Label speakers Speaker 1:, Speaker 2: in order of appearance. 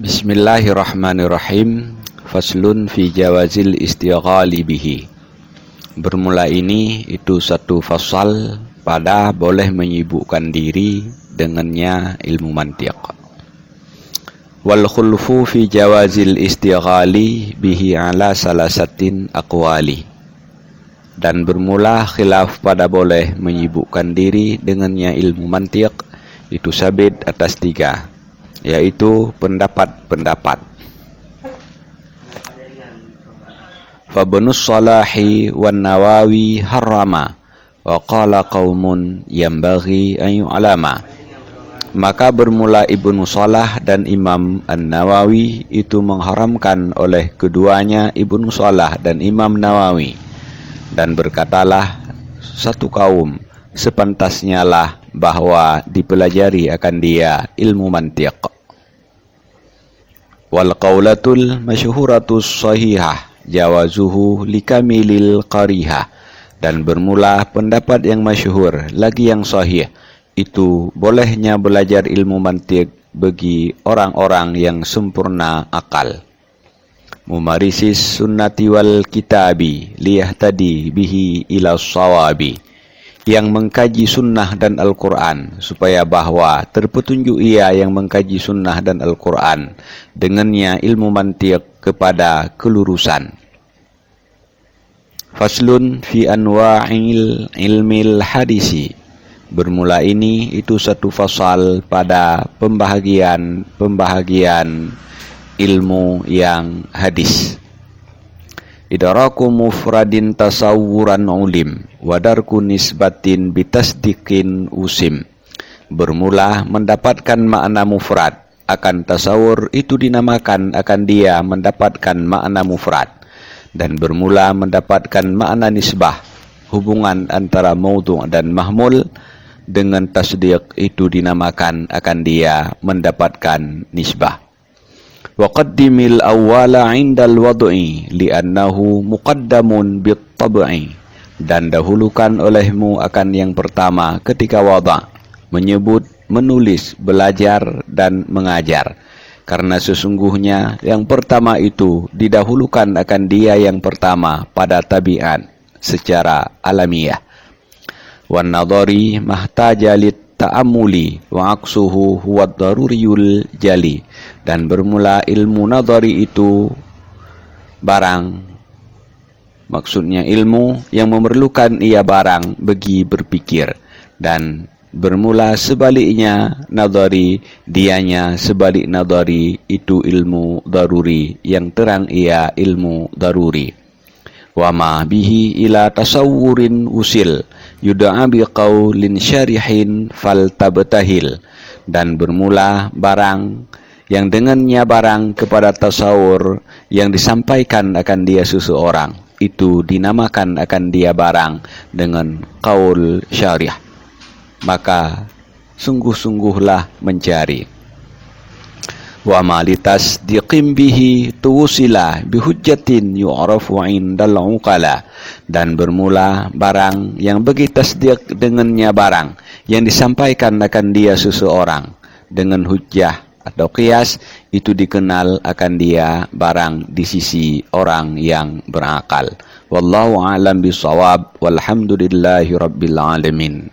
Speaker 1: Bismillahirrahmanirrahim. Faslun fi jawazil istighali bihi. Bermula ini itu satu fasal pada boleh menyibukkan diri dengannya ilmu mantiq. Wal khulfu fi jawazil istighali bihi ala salasatin aqwali. Dan bermula khilaf pada boleh menyibukkan diri dengannya ilmu mantiq itu sabit atas tiga, yaitu pendapat-pendapat. Fabnus Salahi wan Nawawi harrama wa qala qaumun yambaghi an yu'lama. Maka bermula Ibnu Salah dan Imam An-Nawawi itu mengharamkan oleh keduanya Ibnu Salah dan Imam Nawawi. Dan berkatalah satu kaum sepantasnya lah bahwa dipelajari akan dia ilmu mantiq. Wal qaulatul masyhuratus sahihah jawazuhu likamilil qarihah. Dan bermula pendapat yang masyhur lagi yang sahih itu bolehnya belajar ilmu mantiq bagi orang-orang yang sempurna akal. Mumarisis sunnati wal kitabi liyahtadi bihi ila sawabi. Yang mengkaji sunnah dan Al-Quran supaya bahwa terpetunjuk ia yang mengkaji sunnah dan Al-Quran dengannya ilmu mantiq kepada kelurusan. Faslun fi anwa'il ilmil hadisi. Bermula ini itu satu fasal pada pembahagian ilmu yang hadis. Idraku mufradin tasawuran ulim wadarku nisbatin bitasdiqin usim. Bermula mendapatkan makna mufrad akan tasawur itu dinamakan akan dia mendapatkan makna mufrad. Dan bermula mendapatkan makna nisbah hubungan antara maudhu' dan mahmul dengan tasdiq itu dinamakan akan dia mendapatkan nisbah. Wa qaddimil awwala 'indal wad'i li'annahu muqaddamun bit-tab'i. Dan dahulukan olehmu akan yang pertama ketika wada', menyebut, menulis, belajar dan mengajar. Karena sesungguhnya yang pertama itu didahulukan akan dia yang pertama pada tabiat secara alamiah. Wan nadhari mahtaja ta'amuli wa aksuhu huwa daruriyul jali. Dan bermula ilmu nadhari itu barang, maksudnya ilmu yang memerlukan ia barang bagi berpikir. Dan bermula sebaliknya nadhari, dianya sebalik nadhari itu ilmu daruri yang terang ia ilmu daruri. Wa ma bihi ila tasawurin usil yud'a biqaulin syarihin faltabtahil. Dan bermula barang yang dengannya barang kepada tasawur yang disampaikan akan dia seseorang itu dinamakan akan dia barang dengan qaul syarih. Maka sungguh-sungguhlah mencari. Wa malitas diqim bihi tuwsila bihujjatin yu'rafu 'indal uqala. Dan bermula barang yang bagi tasdiq dengannya barang yang disampaikan akan dia seseorang dengan hujjah atau qiyas itu dikenal akan dia barang di sisi orang yang berakal. Wallahu a'lam bishawab walhamdulillahi rabbil alamin.